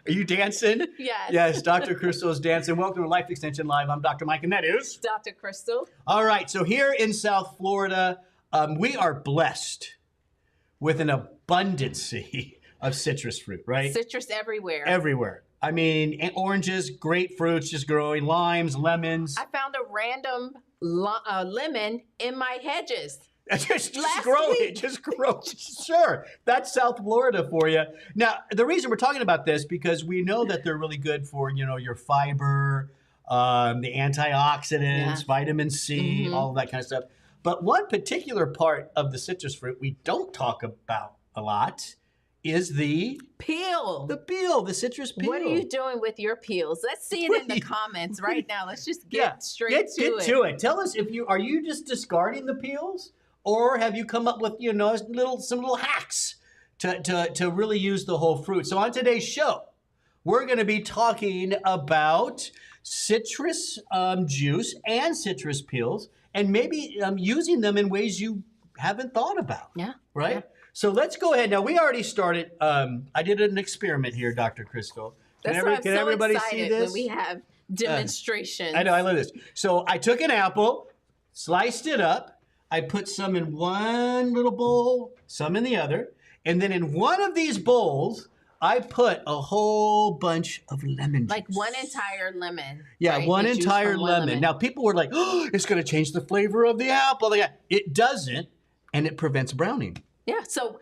Are you dancing? Yes. Yes, Dr. Crystal is dancing. Welcome to Life Extension Live. I'm Dr. Mike, and that is Dr. Crystal. All right, so here in South Florida, we are blessed with an abundancy of citrus fruit, right? Citrus everywhere. Everywhere. I mean, oranges, grapefruits just growing, limes, lemons. I found a random lemon in my hedges. Just grow it. Just grow. Sure. That's South Florida for you. Now, the reason we're talking about this, because we know that they're really good for, your fiber, the antioxidants, vitamin C, all of that kind of stuff. But one particular part of the citrus fruit we don't talk about a lot is the peel. The citrus peel. What are you doing with your peels? Let's see it in the comments right now. Let's just get straight to it. To it. Tell us are you just discarding the peels, or have you come up with some little hacks to really use the whole fruit? So on today's show, we're going to be talking about citrus juice and citrus peels, and maybe using them in ways you haven't thought about. Yeah. Right? Yeah. So let's go ahead. Now, we already started. I did an experiment here, Dr. Crystal. Can everybody see this? When we have demonstrations. I know, I love this. So I took an apple, sliced it up. I put some in one little bowl, some in the other. And then in one of these bowls, I put a whole bunch of lemon juice. Like one entire lemon. Yeah, right? one entire lemon. Now, people were like, oh, it's going to change the flavor of the apple. It doesn't, and it prevents browning. Yeah, so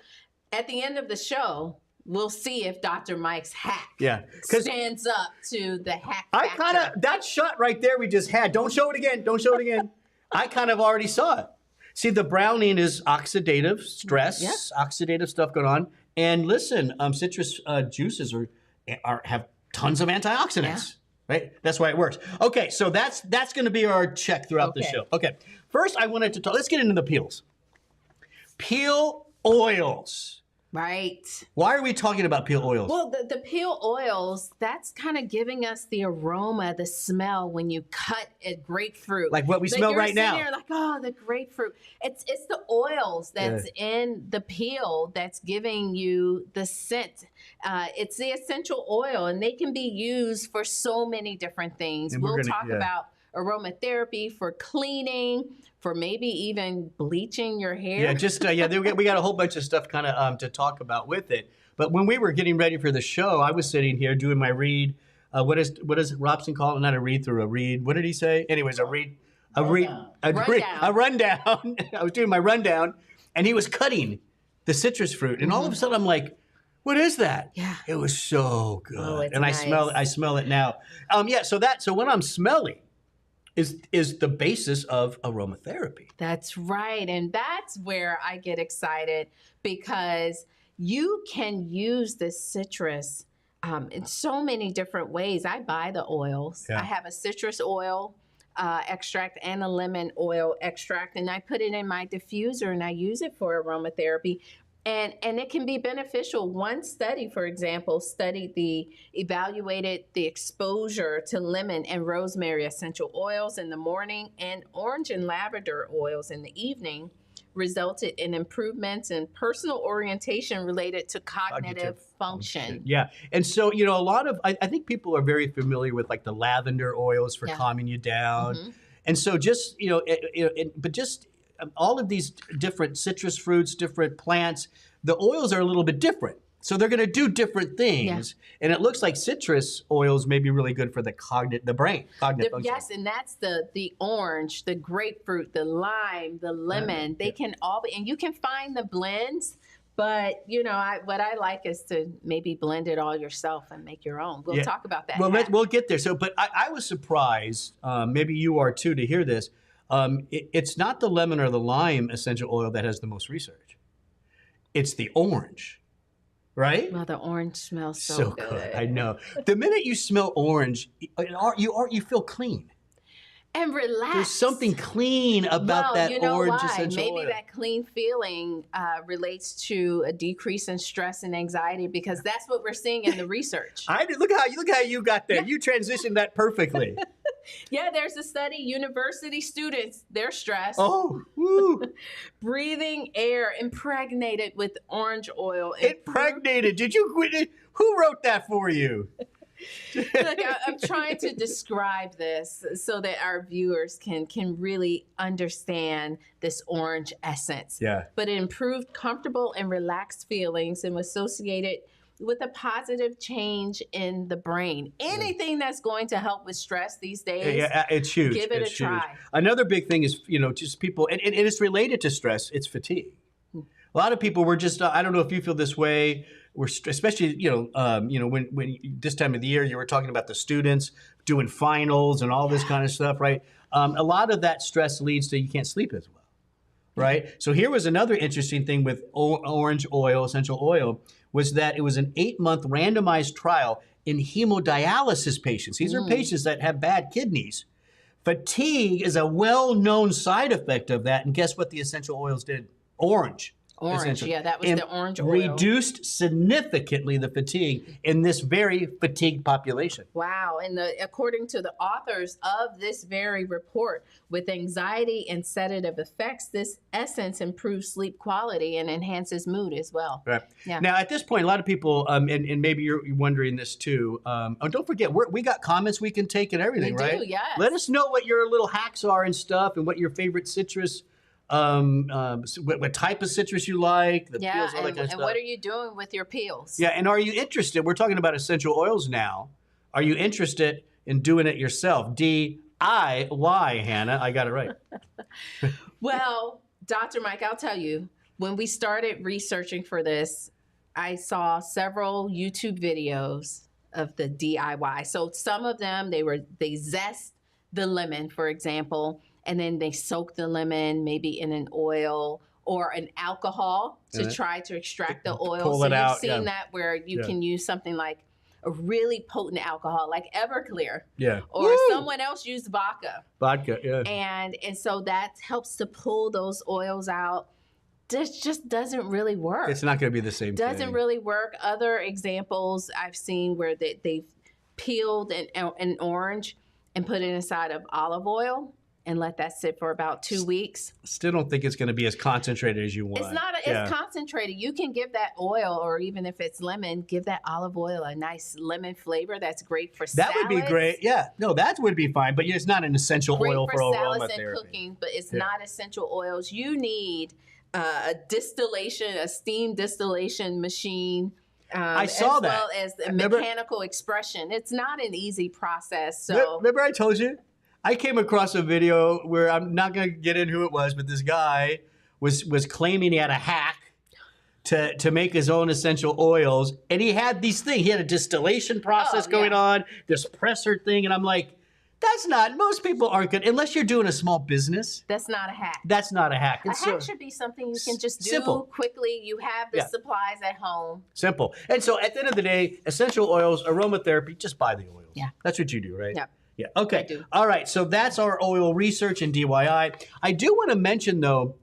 at the end of the show, we'll see if Dr. Mike's hack stands up to the hack factor. That shot right there we just had, don't show it again. I kind of already saw it. See, the browning is oxidative stress, oxidative stuff going on. And listen, citrus juices have tons of antioxidants, right? That's why it works. Okay, so that's going to be our check throughout the show. Okay, first I wanted to let's get into the peels. Peel oils. Right. Why are we talking about peel oils? Well, the peel oils, that's kind of giving us the aroma, the smell when you cut a grapefruit. Like what we smell right now. You're like, oh, the grapefruit. It's the oils that's in the peel that's giving you the scent. It's the essential oil, and they can be used for so many different things. We'll talk about aromatherapy for cleaning, for maybe even bleaching your hair. Yeah, we got a whole bunch of stuff kind of to talk about with it. But when we were getting ready for the show, I was sitting here doing my read. What does Robson call it? Not a read through, a read. What did he say? Anyways, a rundown. I was doing my rundown, and he was cutting the citrus fruit, and all of a sudden I'm like, what is that? Yeah. It was so good. Oh, it's and nice. I smell it now. So what I'm smelling is the basis of aromatherapy. That's right. And that's where I get excited, because you can use the citrus in so many different ways. I buy the oils. I have a citrus oil extract and a lemon oil extract, and I put it in my diffuser and I use it for aromatherapy. And it can be beneficial. One study, for example, evaluated the exposure to lemon and rosemary essential oils in the morning and orange and lavender oils in the evening, resulted in improvements in personal orientation related to cognitive function. Yeah. And so, a lot of, I think people are very familiar with like the lavender oils for calming you down. And so just, all of these different citrus fruits, different plants, the oils are a little bit different. So they're going to do different things. Yeah. And it looks like citrus oils may be really good for the brain, cognitive function. Yes, and that's the orange, the grapefruit, the lime, the lemon. They can all be, and you can find the blends. But, what I like is to maybe blend it all yourself and make your own. We'll talk about that. Well, we'll get there. So, but I was surprised, maybe you are too, to hear this. It's not the lemon or the lime essential oil that has the most research. It's the orange, right? Well, the orange smells so good. I know. The minute you smell orange, you feel clean. And relax. There's something clean about that orange essential oil. Maybe that clean feeling relates to a decrease in stress and anxiety, because that's what we're seeing in the research. Look how you got there. Yeah. You transitioned that perfectly. Yeah, there's a study, university students, they're stressed. Oh, woo. Breathing air impregnated with orange oil. Impregnated. Who wrote that for you? Look, I'm trying to describe this so that our viewers can really understand this orange essence. Yeah. But it improved comfortable and relaxed feelings and was associated with a positive change in the brain. Anything that's going to help with stress these days, Yeah, it's huge. give it it's a try. Another big thing is, just people, and it's related to stress, it's fatigue. A lot of people were just, I don't know if you feel this way, especially, when this time of the year, you were talking about the students doing finals and all this kind of stuff, right? A lot of that stress leads to you can't sleep as well, right? So here was another interesting thing with orange oil, essential oil, was that it was an 8-month randomized trial in hemodialysis patients. These are patients that have bad kidneys. Fatigue is a well-known side effect of that, and guess what the essential oils did? Orange, yeah, that was the orange oil. Reduced significantly the fatigue in this very fatigued population. Wow. And according to the authors of this very report, with anxiety and sedative effects, this essence improves sleep quality and enhances mood as well. Right. Yeah. Now, at this point, a lot of people, and maybe you're wondering this too, don't forget, we got comments we can take and everything, We right? do, yes. Let us know what your little hacks are and stuff, and what your favorite citrus, what type of citrus you like, the peels, all that kind of stuff. What are you doing with your peels? Yeah, and are you interested? We're talking about essential oils now. Are you interested in doing it yourself? DIY, Hannah. I got it right. Well, Dr. Mike, I'll tell you, when we started researching for this, I saw several YouTube videos of the DIY. So some of them, they zest the lemon, for example, and then they soak the lemon maybe in an oil or an alcohol to try to extract the oil. Pull so it out, you've seen that where you can use something like a really potent alcohol like Everclear. Yeah. Or someone else used vodka. Vodka, yeah. And so that helps to pull those oils out. This just doesn't really work. It's not going to be the same thing. Doesn't really work. Other examples I've seen where they've peeled an orange and put it inside of olive oil and let that sit for about 2 weeks. Still don't think it's going to be as concentrated as you want. It's not as concentrated. You can give that oil, or even if it's lemon, give that olive oil a nice lemon flavor. That's great for that salads. would be great. Yeah. No, that would be fine. But it's not an essential Great oil for salads aromatherapy. and cooking, but it's not essential oils. You need a steam distillation machine. I saw that. As well as a mechanical expression. It's not an easy process. So remember I told you? I came across a video where I'm not going to get in who it was, but this guy was claiming he had a hack to make his own essential oils, and he had these things. He had a distillation process going on, this presser thing, and I'm like, most people aren't good, unless you're doing a small business. That's not a hack. That's not a hack. A hack should be something you can just do quickly. You have the supplies at home. Simple. And so at the end of the day, essential oils, aromatherapy, just buy the oils. Yeah. That's what you do, right? Yeah. Yeah. Okay. All right. So that's our oil research and DIY. I do want to mention, though,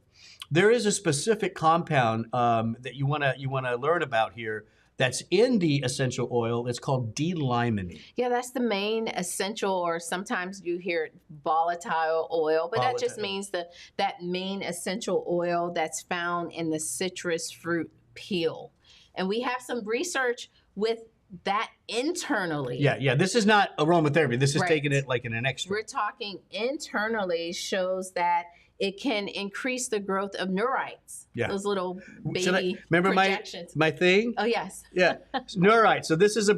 there is a specific compound that you want to learn about here that's in the essential oil. It's called D-limonene. Yeah, that's the main essential, or sometimes you hear it volatile oil, but that just means that main essential oil that's found in the citrus fruit peel. And we have some research with that internally. Yeah. This is not aromatherapy. This is taking it like in an extra. We're talking internally shows that it can increase the growth of neurites. Yeah. Those little baby projections. my thing? Oh, yes. Yeah. Neurites. So this is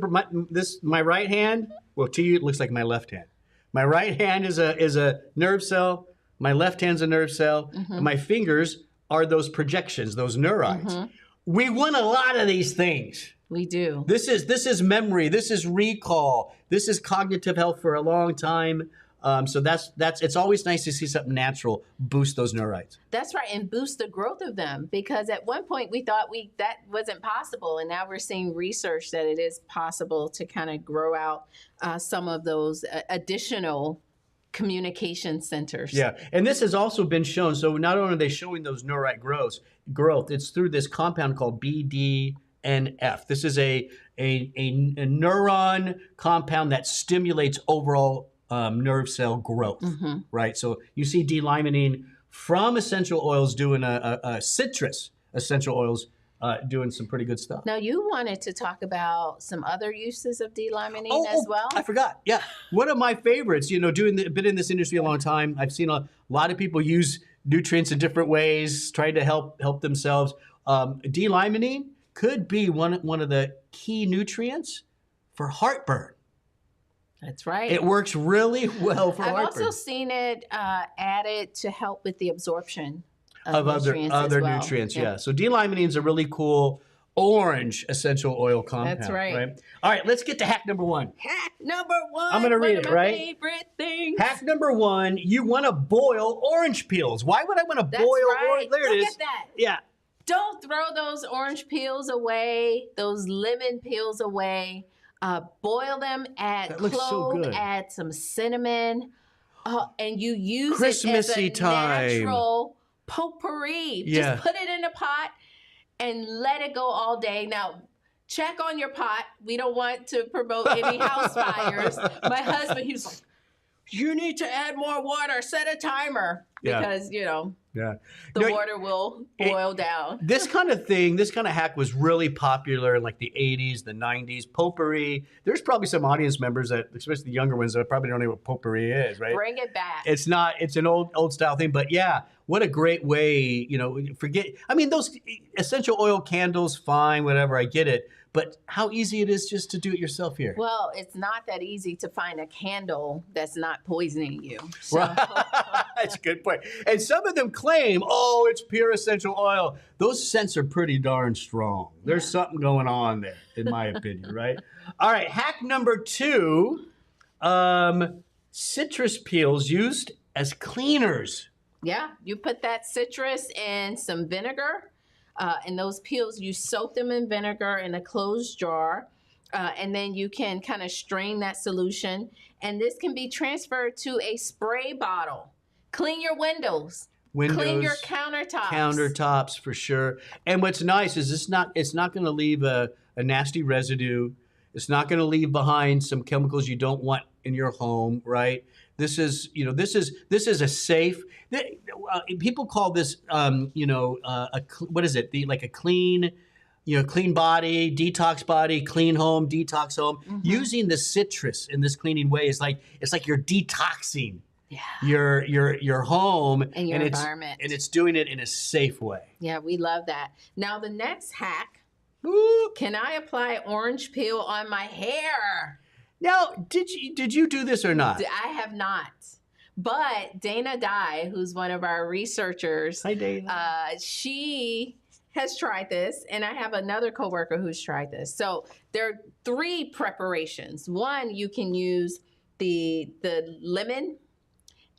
my right hand. Well, to you, it looks like my left hand. My right hand is a nerve cell. My left hand's a nerve cell. Mm-hmm. And my fingers are those projections, those neurites. Mm-hmm. We want a lot of these things. We do. This is memory. This is recall. This is cognitive health for a long time. So it's always nice to see something natural boost those neurites. That's right, and boost the growth of them, because at one point we thought that wasn't possible, and now we're seeing research that it is possible to kind of grow out some of those additional communication centers. Yeah, and this has also been shown. So not only are they showing those neurite growth, it's through this compound called BDNF. This is a neuron compound that stimulates overall nerve cell growth, right? So you see D-limonene from essential oils doing a citrus essential oils doing some pretty good stuff. Now, you wanted to talk about some other uses of D-limonene as well? I forgot. Yeah. One of my favorites, been in this industry a long time. I've seen a lot of people use nutrients in different ways, trying to help themselves. D-limonene could be one of the key nutrients for heartburn. That's right. It works really well for heartburn. I've also seen it added to help with the absorption of other nutrients. Yeah. So D-limonene is a really cool orange essential oil compound. That's right. All right, let's get to hack number 1. Hack number 1. I'm going to read it, right? Favorite things. Hack number 1, you want to boil orange peels. Why would I want to boil orange? There it is. Look at that. Yeah. Don't throw those orange peels away, those lemon peels away. Boil them, add clove, add some cinnamon, and you use Christmassy it as a natural potpourri. Yeah. Just put it in a pot and let it go all day. Now, check on your pot. We don't want to promote any house fires. My husband, he was like, you need to add more water. Set a timer because, the water will boil down. This kind of thing, this kind of hack was really popular in like the 80s, the 90s. Potpourri. There's probably some audience members that, especially the younger ones, that probably don't know what potpourri is, right? Bring it back. It's an old style thing, but yeah, what a great way, those essential oil candles, fine, whatever, I get it. But how easy it is just to do it yourself here. Well, it's not that easy to find a candle that's not poisoning you. So. That's a good point. And some of them claim, it's pure essential oil. Those scents are pretty darn strong. There's something going on there, in my opinion, right? All right, hack number 2, citrus peels used as cleaners. Yeah, you put that citrus in some vinegar. And those peels, you soak them in vinegar in a closed jar, and then you can kind of strain that solution. And this can be transferred to a spray bottle. Clean your windows. Clean your countertops. Countertops, for sure. And what's nice is it's not going to leave a nasty residue. It's not going to leave behind some chemicals you don't want in your home, right? This is a safe. People call this, what is it? Like a clean, clean body, detox body, clean home, detox home. Mm-hmm. Using the citrus in this cleaning way is it's like you're detoxing your home and your environment, and it's doing it in a safe way. Yeah, we love that. Now the next hack. Can I apply orange peel on my hair? Now, did you do this or not? I have not. But Dana Dye, who's one of our researchers, hi Dana. She has tried this, and I have another coworker who's tried this. So there are 3 preparations. One, you can use the lemon,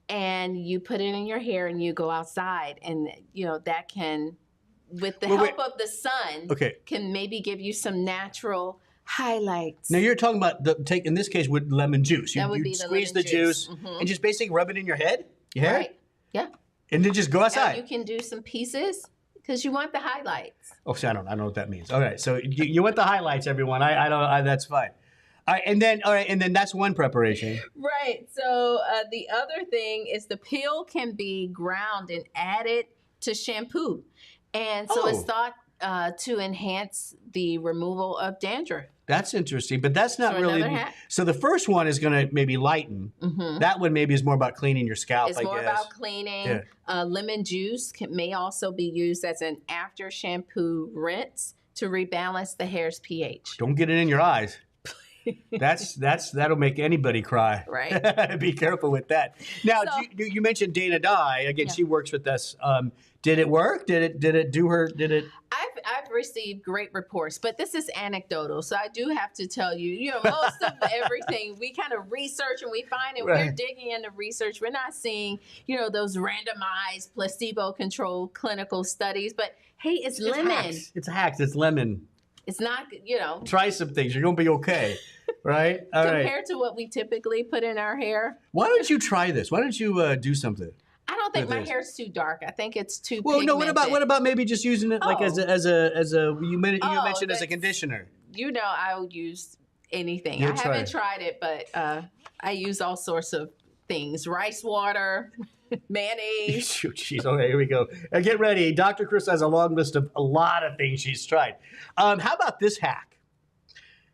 and you put it in your hair, and you go outside, and that can, with the help of the sun, can maybe give you some natural highlights. Now you're talking about in this case with lemon juice. You squeeze the juice and just basically rub it in your head, your hair. Right. Yeah. And then just go outside. And you can do some pieces because you want the highlights. Oh, see, I don't know what that means. All right, so you want the highlights, everyone. I don't. That's fine. All right, and then that's one preparation. Right. So the other thing is the peel can be ground and added to shampoo, and so it's thought to enhance the removal of dandruff. That's interesting, but that's not really. So the first one is going to maybe lighten. Mm-hmm. That one maybe is more about cleaning your scalp. It's more about cleaning. Yeah. Lemon juice may also be used as an after shampoo rinse to rebalance the hair's pH. Don't get it in your eyes. That'll make anybody cry. Right. Be careful with that. Now, you mentioned Dana Dye. Again, she works with us. Did it work? Did it do her? Did it? I've received great reports, but this is anecdotal. So I do have to tell you, most of everything we kind of research and we find, and we're digging into research. We're not seeing, those randomized placebo-controlled clinical studies. But hey, it's lemon. Hacks. It's hacks. It's lemon. It's not, Try some things. You're going to be okay. Right? All Compared to what we typically put in our hair. Why don't you try this? Why don't you do something? I don't think my hair's too dark. I think it's too pigmented. No, what about maybe just using it like as a you mentioned as a conditioner? I would use anything. You'll I try haven't it. tried it, but I use all sorts of things: rice water, mayonnaise. Shoot, jeez. Okay, here we go. And get ready. Dr. Chris has a long list of a lot of things she's tried. How about this hack?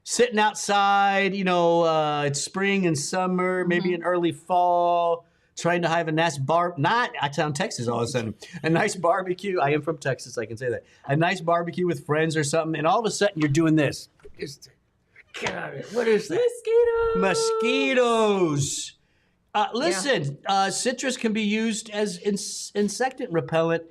Sitting outside, it's spring and summer, maybe in early fall, trying to have a nice I sound Texas all of a sudden, a nice barbecue. I am from Texas, I can say that. A nice barbecue with friends or something, and all of a sudden you're doing this. Get out of here. What is that? Mosquitoes. Listen, citrus can be used as insect repellent.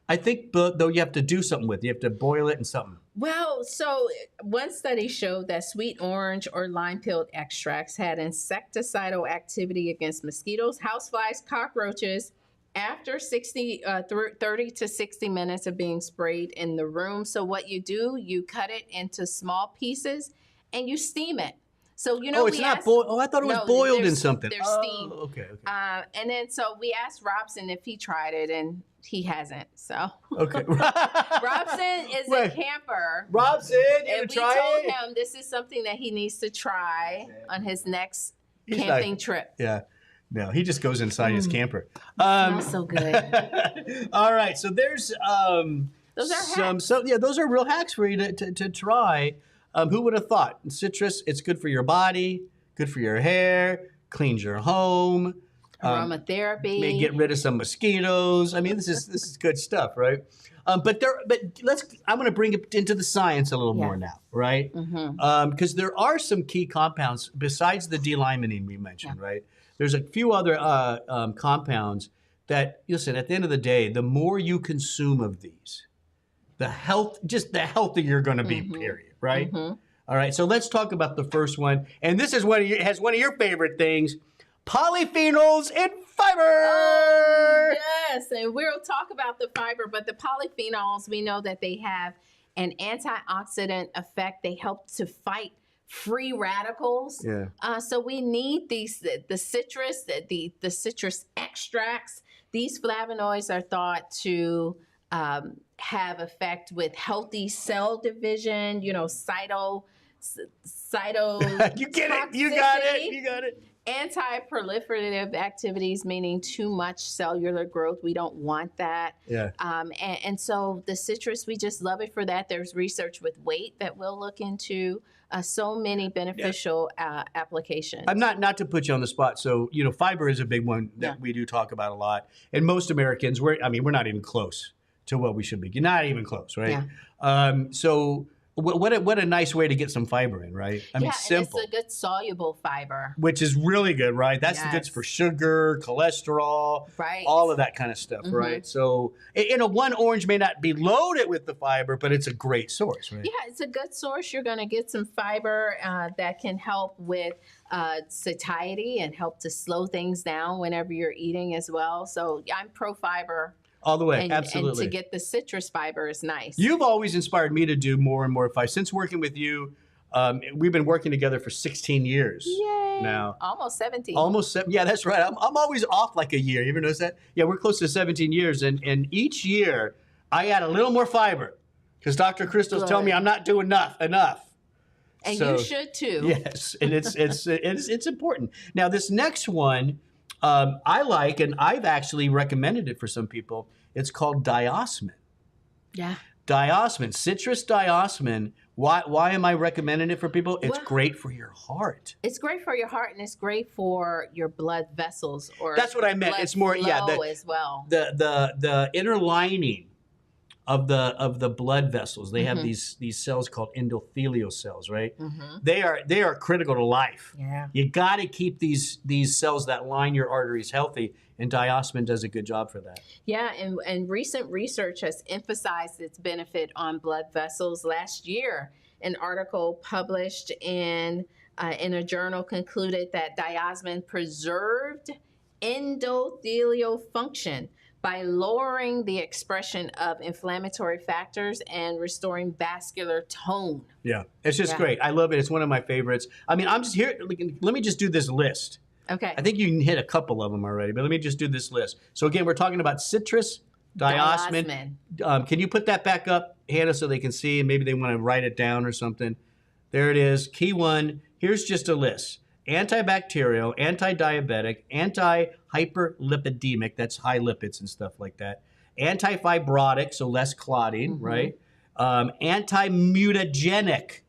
I think, though, you have to do something with it. You have to boil it in something. Well, so one study showed that sweet orange or lime peel extracts had insecticidal activity against mosquitoes, houseflies, cockroaches after 30 to 60 minutes of being sprayed in the room. So what you do, you cut it into small pieces and you steam it. So, it's not boiled. Oh, I thought it was boiled in something. They're steamed. Okay. And then so we asked Robson if he tried it, and he hasn't. So okay. Robson is a camper. Robson, and we told him this is something that he needs to try on his next camping trip. Yeah. No, he just goes inside his camper. Smells so good. All right, so there's those are hacks. Those are real hacks for you to try. Who would have thought? Citrus, it's good for your body, good for your hair, cleans your home. Aromatherapy. May get rid of some mosquitoes. I mean, this is good stuff, right? I'm going to bring it into the science a little more now, right? Because there are some key compounds besides the D-limonene we mentioned, right? There's a few other compounds that, listen, at the end of the day, the more you consume of these, the healthier you're going to be, period, right? All right, so let's talk about the first one. And this is has one of your favorite things, polyphenols and fiber. Yes, and we'll talk about the fiber, but the polyphenols, we know that they have an antioxidant effect. They help to fight free radicals. Yeah. So we need the citrus, the citrus extracts. These flavonoids are thought to have effect with healthy cell division, cyto You get it. You got it. Anti-proliferative activities, meaning too much cellular growth. We don't want that. Yeah. And so the citrus, we just love it for that. There's research with weight that we'll look into. So many beneficial applications. I'm not to put you on the spot. So, fiber is a big one that we do talk about a lot. And most Americans, we're not even close to what we should be. Not even close, right? Yeah. So what a nice way to get some fiber in, right? I mean, simple. And it's a good soluble fiber. Which is really good, right? That's the goods for sugar, cholesterol, all of that kind of stuff, right? So, one orange may not be loaded with the fiber, but it's a great source, right? Yeah, it's a good source. You're going to get some fiber that can help with satiety and help to slow things down whenever you're eating as well. So I'm pro-fiber. All the way, absolutely. And to get the citrus fiber is nice. You've always inspired me to do more and more fiber. Since working with you, we've been working together for 16 years. Yay. Now. Almost 17. Yeah, that's right. I'm always off like a year. You ever notice that? Yeah, we're close to 17 years. And each year, I add a little more fiber. Because Dr. Crystal's telling me I'm not doing enough. And you should too. Yes, and it's important. Now, this next one, I like, and I've actually recommended it for some people. It's called diosmin. Yeah. Diosmin, citrus diosmin. Why am I recommending it for people? It's great for your heart. It's great for your heart, and it's great for your blood vessels. That's what I meant. It's more as well. The inner lining of the blood vessels. They have these cells called endothelial cells, right? They are critical to life. Yeah. You got to keep these cells that line your arteries healthy, and diosmin does a good job for that. Yeah, and recent research has emphasized its benefit on blood vessels. Last year, an article published in a journal concluded that diosmin preserved endothelial function by lowering the expression of inflammatory factors and restoring vascular tone. Yeah, it's just great. I love it. It's one of my favorites. I mean, I'm just here. Let me just do this list. Okay. I think you can hit a couple of them already, but let me just do this list. So again, we're talking about citrus Diosmin. Can you put that back up, Hannah, so they can see and maybe they want to write it down or something? There it is. Key one. Here's just a list. Antibacterial, anti-diabetic, anti-hyperlipidemic, that's high lipids and stuff like that. Anti-fibrotic, so less clotting, right? Anti-mutagenic,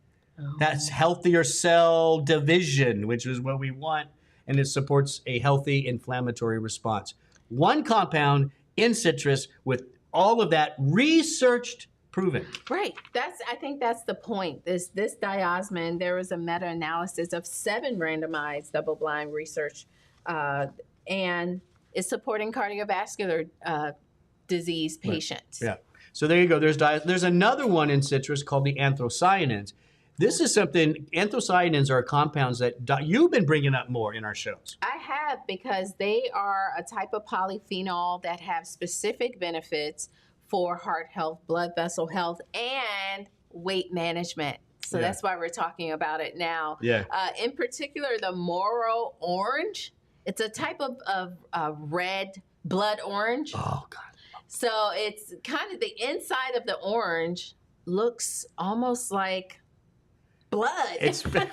that's healthier cell division, which is what we want, and it supports a healthy inflammatory response. One compound in citrus with all of that researched, proven. Right. I think that's the point. This diosmin, there was a meta-analysis of 7 randomized double-blind research, and it's supporting cardiovascular disease patients. Right. Yeah. So there you go. There's another one in citrus called the anthocyanins. This is something, anthocyanins are compounds that you've been bringing up more in our shows. I have, because they are a type of polyphenol that have specific benefits for heart health, blood vessel health, and weight management. So that's why we're talking about it now. Yeah. In particular, the Moro orange. It's a type of red blood orange. Oh, God. So it's kind of the inside of the orange looks almost like blood. It's red.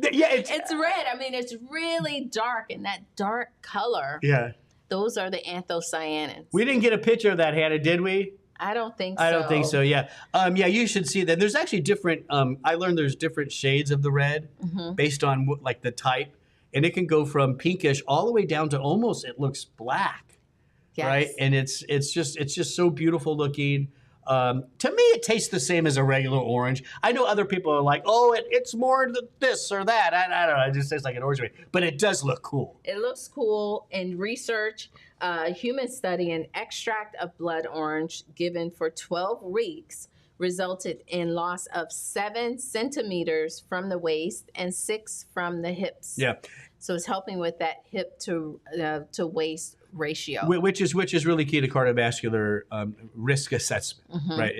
I mean, it's really dark, and that dark color. Yeah. Those are the anthocyanins. We didn't get a picture of that, Hannah, did we? I don't think so. I don't think so, yeah. Yeah, you should see that. There's actually different, I learned there's different shades of the red based on like the type. And it can go from pinkish all the way down to almost, it looks black, right? And it's just so beautiful looking. To me, it tastes the same as a regular orange. I know other people are like, oh, it's more this or that. I don't know. It just tastes like an orange. But it does look cool. It looks cool. In research, a human study, an extract of blood orange given for 12 weeks resulted in loss of 7 centimeters from the waist and 6 from the hips. Yeah. So it's helping with that hip to waist ratio, which is really key to cardiovascular risk assessment, right?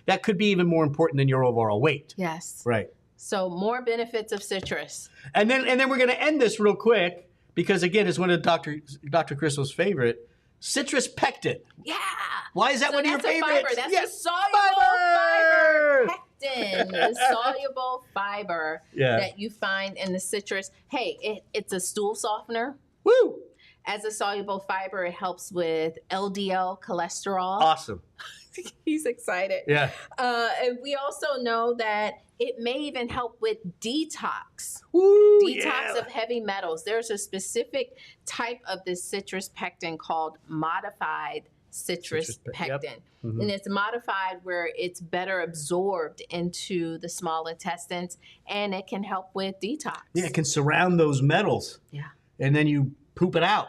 That could be even more important than your overall weight. Yes. Right. So more benefits of citrus. And then we're going to end this real quick because again, it's one of Dr. Crystal's favorite, citrus pectin. Yeah. Why is that one of your favorites? Fiber. That's a soluble fiber. Pectin, the soluble fiber that you find in the citrus. Hey, it's a stool softener. Woo! As a soluble fiber, it helps with LDL cholesterol. Awesome. He's excited. Yeah. And we also know that it may even help with detox. Woo, Detox of heavy metals. There's a specific type of this citrus pectin called modified citrus pectin. Yep. And it's modified where it's better absorbed into the small intestines, and it can help with detox. Yeah, it can surround those metals. Yeah. And then you poop it out,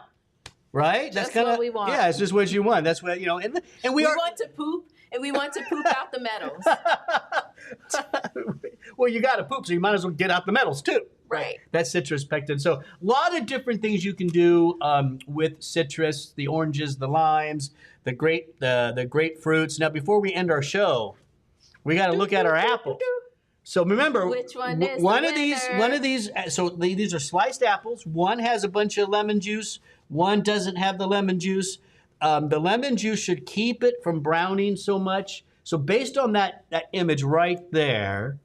right? That's what we want. Yeah, it's just what you want. That's what, and we want to poop, and we want to poop out the metals. Well, you got to poop, so you might as well get out the metals too. Right. That's citrus pectin. So a lot of different things you can do with citrus, the oranges, the limes, the grapefruits. Now, before we end our show, we got to look at our apples. So remember, which one is one of these. So these are sliced apples. One has a bunch of lemon juice. One doesn't have the lemon juice. The lemon juice should keep it from browning so much. So based on that image right there,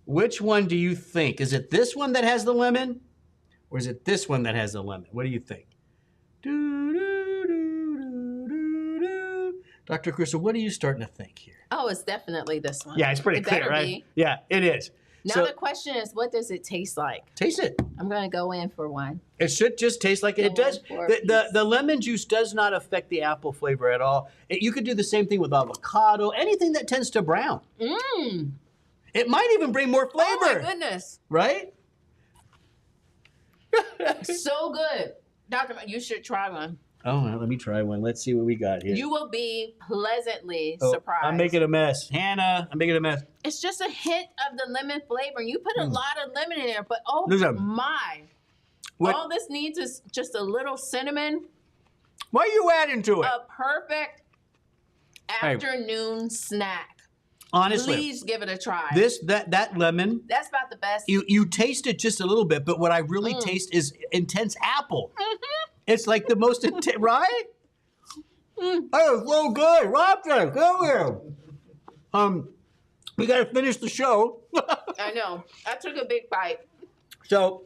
which one do you think? Is it this one that has the lemon, or is it this one that has the lemon? What do you think? Dr. Crystal, what are you starting to think here? Oh, it's definitely this one. Yeah, it's pretty clear, right? Be. Yeah, it is. Now the question is, what does it taste like? Taste it. I'm going to go in for one. It should just taste like it does. The lemon juice does not affect the apple flavor at all. You could do the same thing with avocado, anything that tends to brown. Mmm. It might even bring more flavor. Oh, my goodness. Right? So good. Dr. You should try one. Oh, well, let me try one. Let's see what we got here. You will be pleasantly surprised. I'm making a mess. Hannah, I'm making a mess. It's just a hint of the lemon flavor. You put a lot of lemon in there, but my. All this needs is just a little cinnamon. What are you adding to it? A perfect afternoon snack. Honestly, please give it a try. That lemon. That's about the best. You taste it just a little bit, but what I really taste is intense apple. It's like the most intense, right? Oh, so good. Robson, come here. We got to finish the show. I know. I took a big bite. So,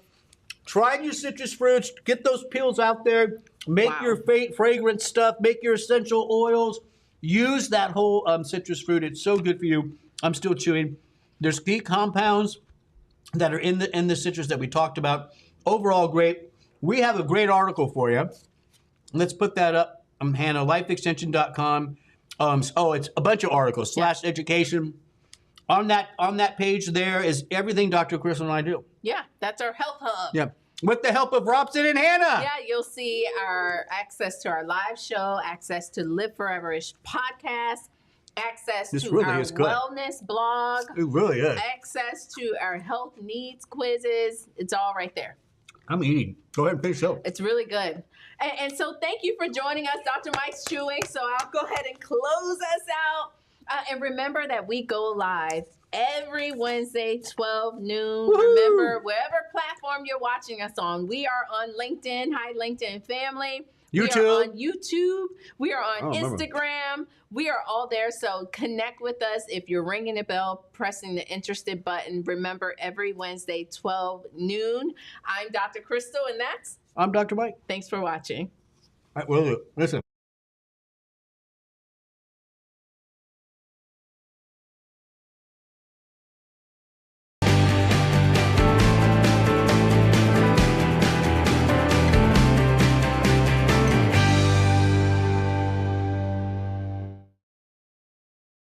try new citrus fruits. Get those peels out there. Make your fragrant stuff. Make your essential oils. Use that whole citrus fruit. It's so good for you. I'm still chewing. There's key compounds that are in the citrus that we talked about. Overall, great. We have a great article for you. Let's put that up. Hannah, lifeextension.com. It's a bunch of articles /education. On that page there is everything Dr. Crystal and I do. Yeah, that's our health hub. Yeah. With the help of Robson and Hannah. Yeah, you'll see our access to our live show, access to Live Forever-ish podcast, access to really our is good. wellness blog. It really is. Access to our health needs quizzes. It's all right there. I'm eating. Go ahead and finish up. It's really good. And so thank you for joining us. Dr. Mike's chewing, so I'll go ahead and close us out. And remember that we go live every Wednesday, 12 noon. Woo-hoo! Remember, wherever platform you're watching us on, we are on LinkedIn. Hi, LinkedIn family. YouTube. We are on YouTube. We are on Instagram. We are all there. So connect with us. If you're ringing a bell, pressing the interested button. Remember, every Wednesday, 12 noon. I'm Dr. Crystal, and that's... I'm Dr. Mike. Thanks for watching. All right, well, listen.